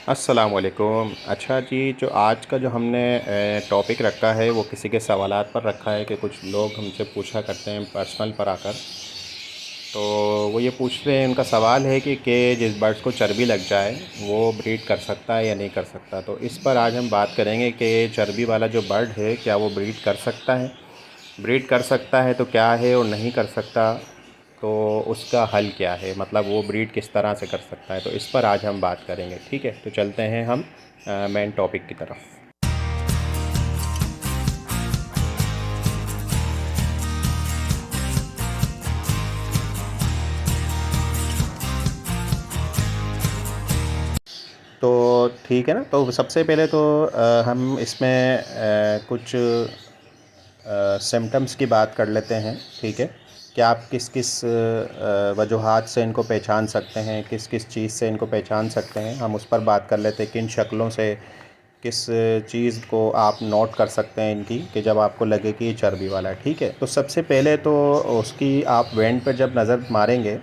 अस्सलामुअलैकुम। अच्छा जी, जो आज का जो हमने टॉपिक रखा है वो किसी के सवालात पर रखा है कि कुछ लोग हमसे पूछा करते हैं पर्सनल पर आकर। तो वो ये पूछ रहे हैं, उनका सवाल है कि जिस बर्ड्स को चर्बी लग जाए वो ब्रीड कर सकता है या नहीं कर सकता। तो इस पर आज हम बात करेंगे कि चर्बी वाला जो बर्ड है क्या वो ब्रीड कर सकता है। ब्रीड कर सकता है तो क्या है, और नहीं कर सकता तो उसका हल क्या है, मतलब वो ब्रीड किस तरह से कर सकता है। तो इस पर आज हम बात करेंगे। ठीक है, तो चलते हैं हम मेन टॉपिक की तरफ। तो ठीक है ना, तो सबसे पहले तो हम इसमें कुछ सिम्टम्स की बात कर लेते हैं। ठीक है, कि आप किस किस वजूहात से इनको पहचान सकते हैं, किस किस चीज़ से इनको पहचान सकते हैं, हम उस पर बात कर लेते हैं। किन शक्लों से, किस चीज़ को आप नोट कर सकते हैं इनकी, कि जब आपको लगे कि ये चर्बी वाला है। ठीक है, तो सबसे पहले तो उसकी आप वेंट पर जब नज़र मारेंगे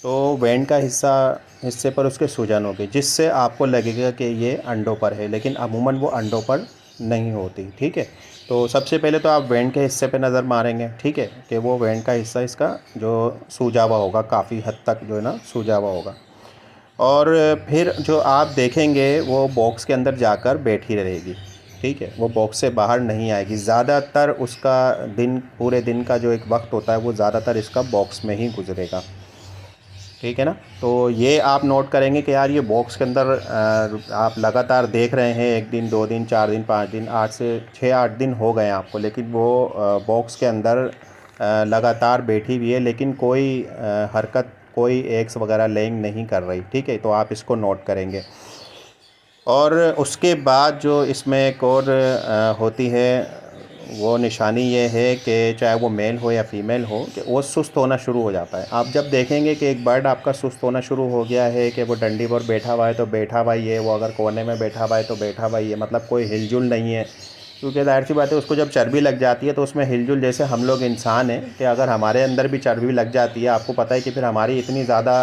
तो वेंट का हिस्से पर उसके सूजन होगी, जिससे आपको लगेगा कि ये अंडों पर है, लेकिन अमूमन वो अंडों पर नहीं होती। ठीक है, तो सबसे पहले तो आप वेंट के हिस्से पे नज़र मारेंगे। ठीक है, कि वो वेंट का हिस्सा इसका जो सूजा हुआ होगा, काफ़ी हद तक जो है ना सूजा हुआ होगा। और फिर जो आप देखेंगे वो बॉक्स के अंदर जाकर बैठी रहेगी। ठीक है, वो बॉक्स से बाहर नहीं आएगी। ज़्यादातर उसका दिन, पूरे दिन का जो एक वक्त होता है वो ज़्यादातर इसका बॉक्स में ही गुजरेगा। ठीक है ना, तो ये आप नोट करेंगे कि यार ये बॉक्स के अंदर आप लगातार देख रहे हैं, 1 दिन 2 दिन 4 दिन 5 दिन 8 से 6 8 दिन हो गए आपको, लेकिन वो बॉक्स के अंदर लगातार बैठी हुई है, लेकिन कोई हरकत, कोई एग्स वगैरह लेइंग नहीं कर रही। ठीक है, तो आप इसको नोट करेंगे। और उसके बाद जो इसमें एक और होती है, वो निशानी ये है कि चाहे वो मेल हो या फीमेल हो, कि वो सुस्त होना शुरू हो जाता है। आप जब देखेंगे कि एक बर्ड आपका सुस्त होना शुरू हो गया है, कि वो डंडी पर बैठा हुआ है तो बैठा हुआ ही है, वो अगर कोने में बैठा हुआ है तो बैठा हुआ ही है, मतलब कोई हिलजुल नहीं है। क्योंकि ज़ाहिर सी बात है, उसको जब चर्बी लग जाती है तो उसमें हिलजुल, जैसे हम लोग इंसान हैं कि अगर हमारे अंदर भी चर्बी लग जाती है, आपको पता है कि फिर हमारी इतनी ज़्यादा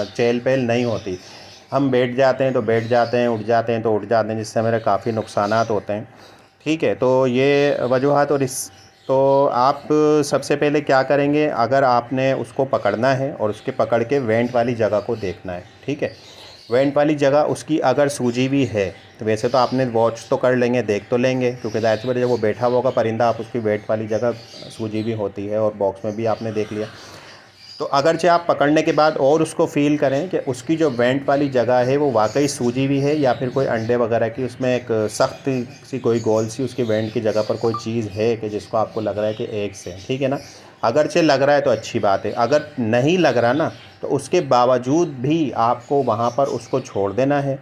चहल पहल नहीं होती। हम बैठ जाते हैं तो बैठ जाते हैं, उठ जाते हैं तो उठ जाते हैं, जिससे मेरे काफ़ी नुकसानात होते हैं। ठीक है, तो ये वजूहात। और इस तो आप सबसे पहले क्या करेंगे, अगर आपने उसको पकड़ना है और उसके पकड़ के वेंट वाली जगह को देखना है। ठीक है, वेंट वाली जगह उसकी अगर सूजी भी है, तो वैसे तो आपने वॉच तो कर लेंगे, देख तो लेंगे, क्योंकि ज़ाहिर सी बात है जब वो बैठा हुआ होगा परिंदा, आप उसकी वेंट वाली जगह सूजी भी होती है, और बॉक्स में भी आपने देख लिया। तो अगरचे आप पकड़ने के बाद और उसको फ़ील करें कि उसकी जो वेंट वाली जगह है वो वाकई सूजी भी है, या फिर कोई अंडे वगैरह की उसमें एक सख्त सी कोई गोल सी उसकी वेंट की जगह पर कोई चीज़ है कि जिसको आपको लग रहा है कि एग्स है। ठीक है ना, अगरचे लग रहा है तो अच्छी बात है। अगर नहीं लग रहा ना, तो उसके बावजूद भी आपको वहाँ पर उसको छोड़ देना है।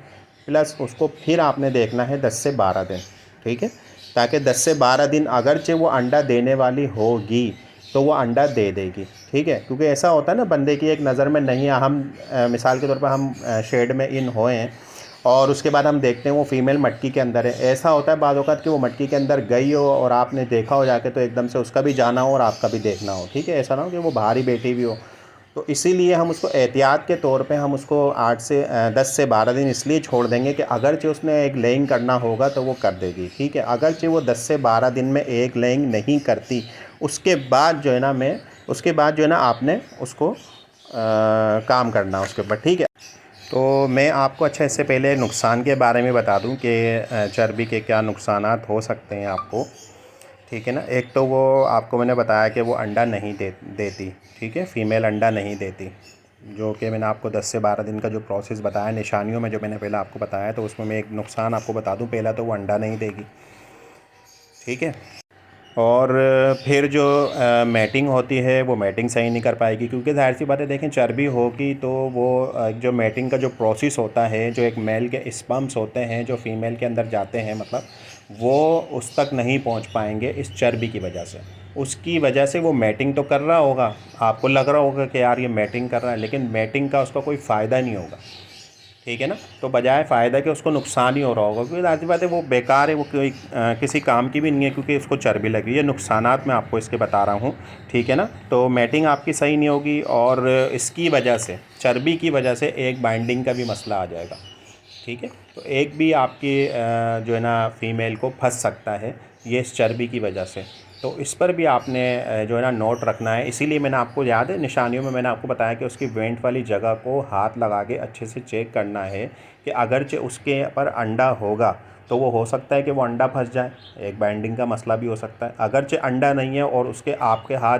प्लस उसको फिर आपने देखना है 10 से 12 दिन। ठीक है, ताकि 10 से 12 दिन अगरचे वो अंडा देने वाली होगी तो वो अंडा दे देगी। ठीक है, क्योंकि ऐसा होता है ना, बंदे की एक नज़र में नहीं है, हम मिसाल के तौर पर हम शेड में इन होए हैं और उसके बाद हम देखते हैं वो फ़ीमेल मटकी के अंदर है। ऐसा होता है बाद वक़्त कि वो मटकी के अंदर गई हो और आपने देखा हो जाके, तो एकदम से उसका भी जाना हो और आपका भी देखना हो। ठीक है, ऐसा ना हो कि वो बाहर ही बैठी हुई हो। तो इसीलिए हम उसको एहतियात के तौर पे हम उसको 10 से 12 दिन इसलिए छोड़ देंगे कि अगरचे उसने एग लेइंग करना होगा तो वो कर देगी। ठीक है, अगरचे वो 10 से 12 दिन में एग लेइंग नहीं करती, उसके बाद जो है ना आपने उसको काम करना उसके ऊपर। ठीक है, तो मैं आपको अच्छा इससे पहले नुकसान के बारे में बता दूं कि चर्बी के क्या नुकसानात हो सकते हैं आपको। ठीक है ना, एक तो वो आपको मैंने बताया कि वो अंडा नहीं देती। ठीक है, फ़ीमेल अंडा नहीं देती, जो कि मैंने आपको 10 से 12 दिन का जो प्रोसेस बताया निशानियों में, जो मैंने पहले आपको बताया, तो उसमें मैं एक नुकसान आपको बता दूं। पहला तो वो अंडा नहीं देगी। ठीक है, और फिर जो मैटिंग होती है वो मैटिंग सही नहीं कर पाएगी, क्योंकि ज़ाहिर सी बात है, देखें चर्बी होगी तो वो जो मैटिंग का जो प्रोसेस होता है, जो एक मेल के स्पर्म्स होते हैं जो फीमेल के अंदर जाते हैं, मतलब वो उस तक नहीं पहुंच पाएंगे इस चर्बी की वजह से। उसकी वजह से वो मैटिंग तो कर रहा होगा, आपको लग रहा होगा कि यार ये मैटिंग कर रहा है, लेकिन मैटिंग का उसका कोई फ़ायदा नहीं होगा। ठीक है ना, तो बजाय फ़ायदा के उसको नुकसान ही हो रहा होगा, क्योंकि ज़ाहिर सी बात है वो बेकार है, वो कोई किसी काम की भी नहीं है, क्योंकि उसको चर्बी लगी है। नुकसानात मैं आपको इसके बता रहा हूँ। ठीक है ना, तो मैटिंग आपकी सही नहीं होगी, और इसकी वजह से, चर्बी की वजह से एक बाइंडिंग का भी मसला आ जाएगा। ठीक है। तो एक भी आपकी जो है ना फीमेल को फंस सकता है ये इस चर्बी की वजह से। तो इस पर भी आपने जो है ना नोट रखना है। इसीलिए मैंने आपको याद है निशानियों में मैंने आपको बताया कि उसकी वेंट वाली जगह को हाथ लगा के अच्छे से चेक करना है कि अगरचे उसके पर अंडा होगा तो वो हो सकता है कि वो अंडा फंस जाए, एक बाइंडिंग का मसला भी हो सकता है। अगरचे अंडा नहीं है और उसके आपके हाथ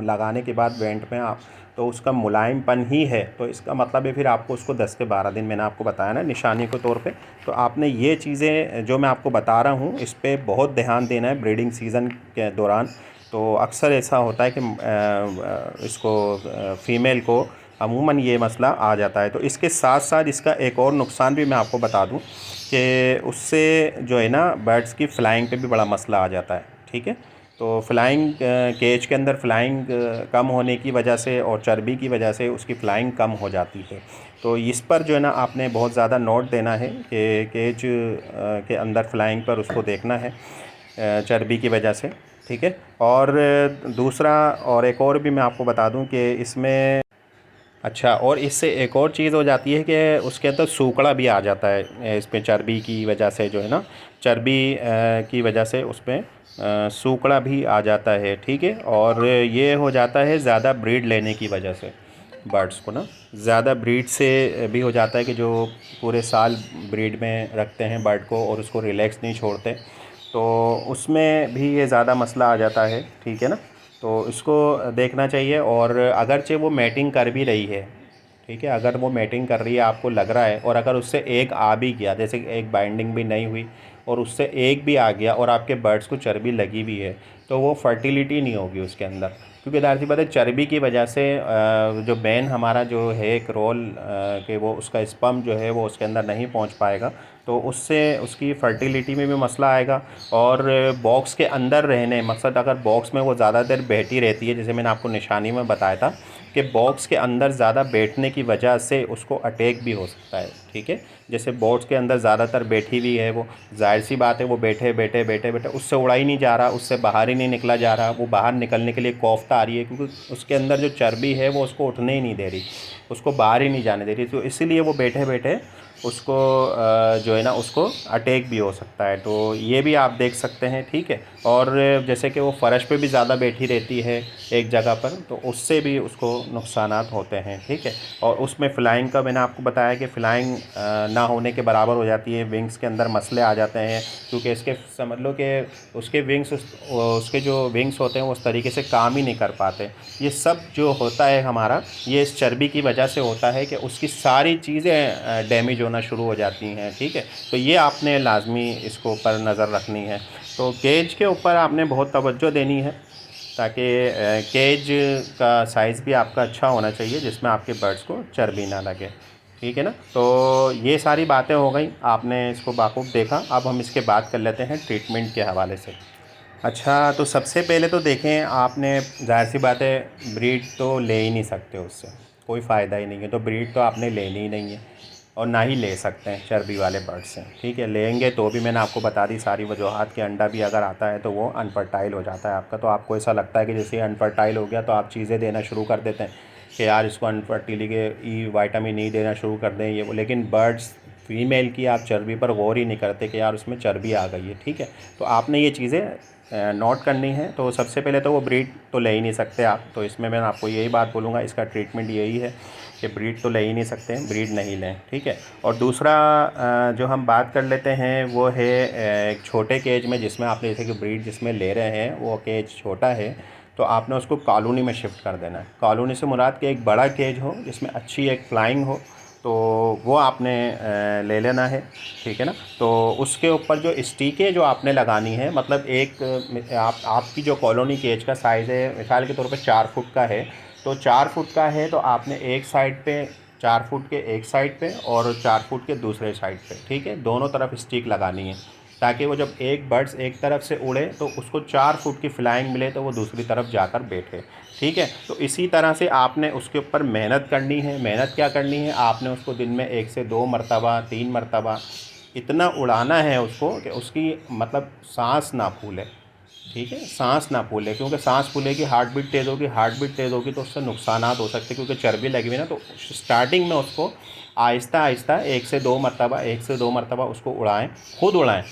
लगाने के बाद वेंट में आप तो उसका मुलायमपन ही है, तो इसका मतलब है फिर आपको उसको 10 से 12 दिन मैंने आपको बताया ना निशानी के तौर पे। तो आपने ये चीज़ें जो मैं आपको बता रहा हूँ इस पे बहुत ध्यान देना है ब्रीडिंग सीज़न के दौरान। तो अक्सर ऐसा होता है कि इसको फ़ीमेल को अमूमन ये मसला आ जाता है। तो इसके साथ साथ इसका एक और नुकसान भी मैं आपको बता दूँ कि उससे जो है ना बर्ड्स की फ्लाइंग पे भी बड़ा मसला आ जाता है। ठीक है। तो फ्लाइंग केज के अंदर फ्लाइंग कम होने की वजह से और चर्बी की वजह से उसकी फ्लाइंग कम हो जाती है। तो इस पर जो है ना आपने बहुत ज़्यादा नोट देना है कि केज के अंदर फ्लाइंग पर उसको देखना है चर्बी की वजह से। ठीक है। और दूसरा और एक और भी मैं आपको बता दूं कि इसमें अच्छा और इससे एक और चीज़ हो जाती है कि उसके अंदर सूखड़ा भी आ जाता है इसमें चर्बी की वजह से जो है ना चर्बी की वजह से उसमें सूखड़ा भी आ जाता है। ठीक है। और ये हो जाता है ज़्यादा ब्रीड लेने की वजह से बर्ड्स को ना ज़्यादा ब्रीड से भी हो जाता है कि जो पूरे साल ब्रीड में रखते हैं बर्ड को और उसको रिलैक्स नहीं छोड़ते, तो उसमें भी ये ज़्यादा मसला आ जाता है। ठीक है ना। तो इसको देखना चाहिए। और अगरचे वो मैटिंग कर भी रही है, ठीक है, अगर वो मैटिंग कर रही है आपको लग रहा है और अगर उससे एक आ भी गया, जैसे एक बाइंडिंग भी नहीं हुई और उससे एक भी आ गया और आपके बर्ड्स को चर्बी लगी हुई है, तो वो फर्टिलिटी नहीं होगी उसके अंदर। क्योंकि ज़ाहिर सी बात है चर्बी की वजह से जो मेन हमारा जो है एक रोल कि वो उसका स्पर्म जो है वो उसके अंदर नहीं पहुंच पाएगा, तो उससे उसकी फर्टिलिटी में भी मसला आएगा। और बॉक्स के अंदर रहने मकसद अगर बॉक्स में वो ज़्यादा देर बैठी रहती है, जैसे मैंने आपको निशानी में बताया था कि बॉक्स के अंदर ज़्यादा बैठने की वजह से उसको अटैक भी हो सकता है। ठीक है। जैसे बॉक्स के अंदर ज़्यादातर बैठी हुई है वो, जाहिर सी बात है वो बैठे बैठे बैठे बैठे उससे उड़ा ही नहीं जा रहा, उससे बाहर ही नहीं निकला जा रहा, वो बाहर निकलने के लिए कोफ्ता आ रही है क्योंकि उसके अंदर जो चर्बी है वो उसको उठने ही नहीं दे रही, उसको बाहर ही नहीं जाने दे रही। तो इसीलिए वो बैठे बैठे उसको जो है ना उसको अटैक भी हो सकता है। तो ये भी आप देख सकते हैं। ठीक है। और जैसे कि वो फ़र्श पे भी ज़्यादा बैठी रहती है एक जगह पर, तो उससे भी उसको नुकसानात होते हैं। ठीक है। और उसमें फ़्लाइंग का मैंने आपको बताया कि फ़्लाइंग ना होने के बराबर हो जाती है, विंग्स के अंदर मसले आ जाते हैं क्योंकि इसके समझ लो कि उसके विंग्स उसके जो विंग्स होते हैं वो उस तरीके से काम ही नहीं कर पाते। ये सब जो होता है हमारा ये इस चर्बी की वजह से होता है कि उसकी सारी चीज़ें डैमेज होना शुरू हो जाती हैं। ठीक है। तो ये आपने लाजमी इसको ऊपर नज़र रखनी है। तो केज के ऊपर आपने बहुत तवज्जो देनी है ताकि केज का साइज़ भी आपका अच्छा होना चाहिए जिसमें आपके बर्ड्स को चर्बी ना लगे। ठीक है ना। तो ये सारी बातें हो गई, आपने इसको बाखूब देखा। अब हम इसके बात कर लेते हैं ट्रीटमेंट के हवाले से। अच्छा, तो सबसे पहले तो देखें आपने, ज़ाहिर सी बात है ब्रीड तो ले ही नहीं सकते उससे, कोई फ़ायदा ही नहीं है, तो ब्रीड तो आपने लेनी ही नहीं है और ना ही ले सकते हैं चर्बी वाले बर्ड से। ठीक है। लेंगे तो भी मैंने आपको बता दी सारी वजूहात कि अंडा भी अगर आता है तो वो अनफर्टाइल हो जाता है आपका। तो आपको ऐसा लगता है कि जैसे अनफर्टाइल हो गया तो आप चीज़ें देना शुरू कर देते हैं कि यार इसको अनफर्टिलिटी विटामिन ई देना शुरू कर दें ये वो, लेकिन बर्ड्स फीमेल की आप चर्बी पर गौर ही नहीं करते कि यार उसमें चर्बी आ गई है। ठीक है। तो आपने ये चीज़ें नोट करनी है। तो सबसे पहले तो वो ब्रीड तो ले ही नहीं सकते आप, तो इसमें मैं आपको यही बात बोलूँगा, इसका ट्रीटमेंट यही है कि ब्रीड तो ले ही नहीं सकते हैं, ब्रीड नहीं लें। ठीक है। और दूसरा जो हम बात कर लेते हैं वो है एक छोटे केज में, जिसमें आप जैसे कि ब्रीड जिसमें ले रहे हैं वो केज छोटा है, तो आपने उसको कॉलोनी में शिफ्ट कर देना है। कॉलोनी से मुराद कि एक बड़ा केज हो जिसमें अच्छी एक फ्लाइंग हो, तो वो आपने ले लेना है। ठीक है ना। तो उसके ऊपर जो स्टिकें जो आपने लगानी है, मतलब एक आपकी जो कॉलोनी केज का साइज़ है मिसाल के तौर पे 4 फुट का है, तो 4 फुट का है तो आपने एक साइड पे 4 फुट के एक साइड पे और 4 फुट के दूसरे साइड पे, ठीक है, दोनों तरफ स्टिक लगानी है ताकि वो जब एक बर्ड्स एक तरफ से उड़े तो उसको 4 फुट की फ्लाइंग मिले तो वो दूसरी तरफ जाकर बैठे। ठीक है। तो इसी तरह से आपने उसके ऊपर मेहनत करनी है। मेहनत क्या करनी है, आपने उसको दिन में 1 से 2 मरतबा 3 मरतबा इतना उड़ाना है उसको कि उसकी मतलब सांस ना फूले। ठीक है। सांस ना फूले, क्योंकि सांस फूलेगी हार्ट बीट तेज़ होगी, हार्ट बीट तेज़ होगी तो उससे नुकसानात हो सकते हैं, क्योंकि चर्बी लगी हुई ना, तो स्टार्टिंग में उसको आहिस्ता आहिस्ता 1 से 2 मरतबा उसको उड़ाएं, खुद उड़ाएं,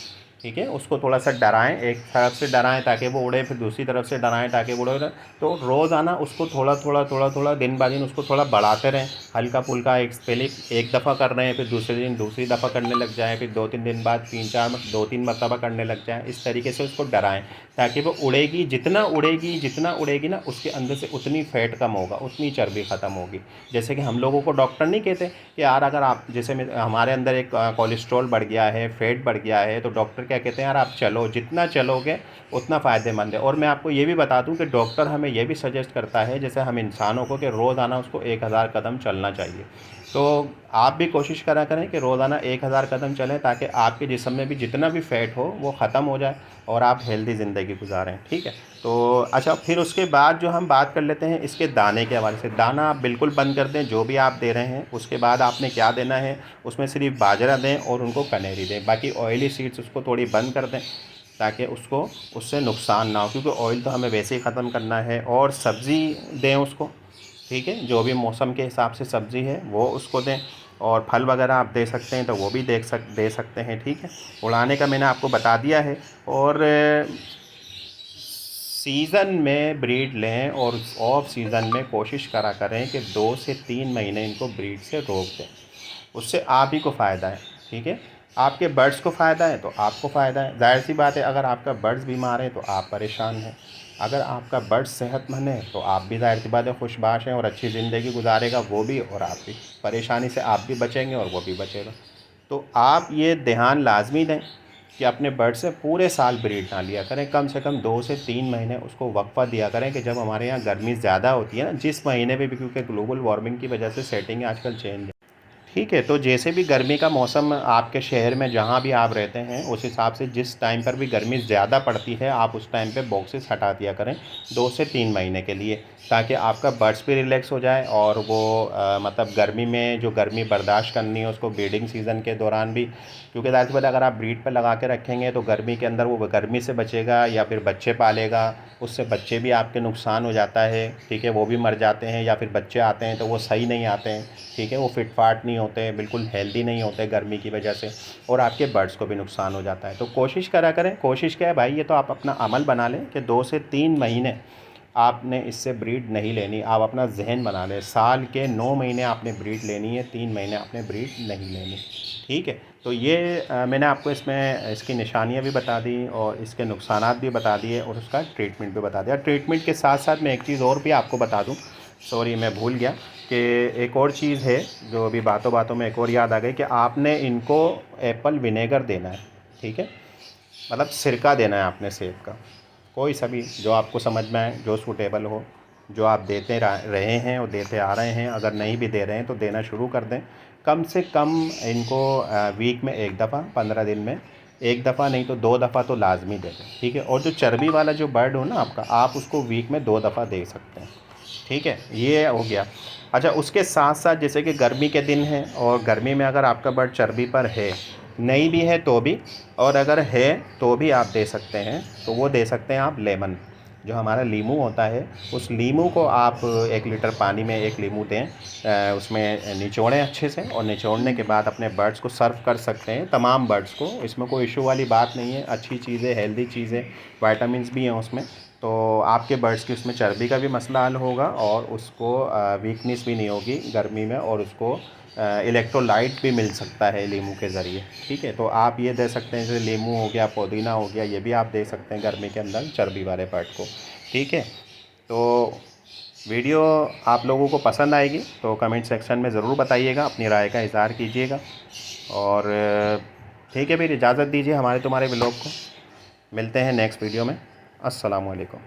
ठीक है। उसको थोड़ा सा डराएं, एक तरफ से डराएं ताकि वो उड़े, फिर दूसरी तरफ से डराएं ताकि वो उड़े। तो रोज़ाना उसको थोड़ा दिन ब दिन उसको थोड़ा बढ़ाते रहें, हल्का फुल्का। पहले एक दफ़ा कर रहे हैं, फिर दूसरे दिन दूसरी दफ़ा करने लग जाएँ, फिर 2-3 दिन बाद 2-3 मरतबा करने लग जाएँ। इस तरीके से उसको डराएं ताकि वो उड़ेगी, जितना उड़ेगी ना, उसके अंदर से उतनी फ़ैट कम होगा, उतनी चर्बी ख़त्म होगी। जैसे कि हम लोगों को डॉक्टर नहीं कहते कि यार अगर आप जैसे हमारे अंदर एक कोलेस्ट्रॉल बढ़ गया है, फ़ैट बढ़ गया है, तो डॉक्टर क्या कहते हैं, यार आप चलो, जितना चलोगे उतना फ़ायदेमंद है। और मैं आपको ये भी बता दूं कि डॉक्टर हमें ये भी सजेस्ट करता है, जैसे हम इंसानों को, कि रोज़ाना उसको 1000 कदम चलना चाहिए। तो आप भी कोशिश करा करें कि रोज़ाना 1000 कदम चलें ताकि आपके जिस्म में भी जितना भी फ़ैट हो वो ख़त्म हो जाए और आप हेल्दी ज़िंदगी गुजारें, ठीक है। तो अच्छा, फिर उसके बाद जो हम बात कर लेते हैं इसके दाने के हवाले से। दाना आप बिल्कुल बंद कर दें जो भी आप दे रहे हैं। उसके बाद आपने क्या देना है, उसमें सिर्फ बाजरा दें और उनको कनेरी दें, बाकी ऑयली सीड्स उसको थोड़ी बंद कर दें ताकि उसको उससे नुकसान ना हो, क्योंकि ऑयल तो हमें वैसे ही ख़त्म करना है। और सब्ज़ी दें उसको, ठीक है, जो भी मौसम के हिसाब से सब्ज़ी है वो उसको दें। और फल वगैरह आप दे सकते हैं तो वो भी दे सकते हैं, ठीक है। उड़ाने का मैंने आपको बता दिया है। और सीज़न में ब्रीड लें और ऑफ सीज़न में कोशिश करा करें कि 2 से 3 महीने इनको ब्रीड से रोक दें। उससे आप ही को फ़ायदा है, ठीक है। आपके बर्ड्स को फ़ायदा है तो आपको फ़ायदा है। ज़ाहिर सी बात है, अगर आपका बर्ड्स बीमार है तो आप परेशान हैं। अगर आपका बर्ड्स सेहतमंद है तो आप भी ज़ाहिर सी बात है खुशबाश हैं और अच्छी ज़िंदगी गुजारेगा वो भी, और आप भी। परेशानी से आप भी बचेंगे और वो भी बचेगा। तो आप ये ध्यान लाजमी दें कि अपने बर्ड से पूरे साल ब्रीड ना लिया करें। कम से कम 2 से 3 महीने उसको वक्फ़ा दिया करें कि जब हमारे यहाँ गर्मी ज़्यादा होती है ना, जिस महीने में भी, क्योंकि ग्लोबल वार्मिंग की वजह से सेटिंग आजकल चेंज है, ठीक है। तो जैसे भी गर्मी का मौसम आपके शहर में जहाँ भी आप रहते हैं, उस हिसाब से जिस टाइम पर भी गर्मी ज़्यादा पड़ती है आप उस टाइम पे बॉक्सेस हटा दिया करें 2 से 3 महीने के लिए, ताकि आपका बर्ड्स भी रिलैक्स हो जाए और वो मतलब गर्मी में जो गर्मी बर्दाश्त करनी है उसको ब्रीडिंग सीज़न के दौरान भी, क्योंकि ज़ाहिर सी बात है अगर आप ब्रीड पर लगा के रखेंगे तो गर्मी के अंदर वो गर्मी से बचेगा या फिर बच्चे पालेगा, उससे बच्चे भी आपके नुकसान हो जाता है, ठीक है, वो भी मर जाते हैं, या फिर बच्चे आते हैं तो वो सही नहीं आते हैं, ठीक है, वो फिट फाट नहीं होते, बिल्कुल हेल्दी नहीं होते गर्मी की वजह से, और आपके बर्ड्स को भी नुकसान हो जाता है। तो कोशिश करा करें, कोशिश क्या है भाई, ये तो आप अपना अमल बना लें कि 2 से 3 महीने आपने इससे ब्रीड नहीं लेनी। आप अपना जहन बना लें, साल के 9 महीने आपने ब्रीड लेनी है, 3 महीने आपने ब्रीड नहीं लेनी, ठीक है। तो ये मैंने आपको इसमें इसकी निशानियां भी बता दी और इसके नुकसानात भी बता दिए और उसका ट्रीटमेंट भी बता दिया। ट्रीटमेंट के साथ साथ मैं एक चीज़ और भी आपको बता दूं, सॉरी मैं भूल गया, कि एक और चीज़ है जो अभी बातों बातों में एक और याद आ गई, कि आपने इनको एप्पल विनेगर देना है, ठीक है, मतलब सिरका देना है आपने सेब का, कोई सा भी जो आपको समझ में आए, जो सूटेबल हो, जो आप देते रहे हैं और देते आ रहे हैं। अगर नहीं भी दे रहे हैं तो देना शुरू कर दें। कम से कम इनको वीक में 1 दफ़ा, 15 दिन में 1 दफ़ा, नहीं तो 2 दफ़ा तो लाजमी दे दें, ठीक है। और जो चर्बी वाला जो बर्ड हो ना आपका, आप उसको वीक में 2 दफ़ा दे सकते हैं, ठीक है, ये हो गया। अच्छा, उसके साथ साथ जैसे कि गर्मी के दिन हैं और गर्मी में अगर आपका बर्ड चर्बी पर है, नहीं भी है तो भी, और अगर है तो भी आप दे सकते हैं, तो वो दे सकते हैं आप लेमन, जो हमारा लीमू होता है, उस लीमू को आप 1 लीटर पानी में 1 लीमू दें, उसमें निचोड़ें अच्छे से, और निचोड़ने के बाद अपने बर्ड्स को सर्व कर सकते हैं, तमाम बर्ड्स को। इसमें कोई इशू वाली बात नहीं है, अच्छी चीज़ें, हेल्दी चीज़ें, विटामिन्स भी हैं उसमें। तो आपके बर्ड्स की उसमें चर्बी का भी मसला हल होगा और उसको वीकनेस भी नहीं होगी गर्मी में, और उसको इलेक्ट्रोलाइट भी मिल सकता है लीमू के ज़रिए, ठीक है। तो आप ये दे सकते हैं, जैसे लीमू हो गया, पुदीना हो गया, ये भी आप दे सकते हैं गर्मी के अंदर चर्बी वाले बर्ड को, ठीक है। तो वीडियो आप लोगों को पसंद आएगी तो कमेंट सेक्शन में ज़रूर बताइएगा, अपनी राय का इज़हार कीजिएगा। और ठीक है, फिर इजाज़त दीजिए हमारे तुम्हारे व्लॉग को। मिलते हैं नेक्स्ट वीडियो में। अस्सलामु अलैकुम।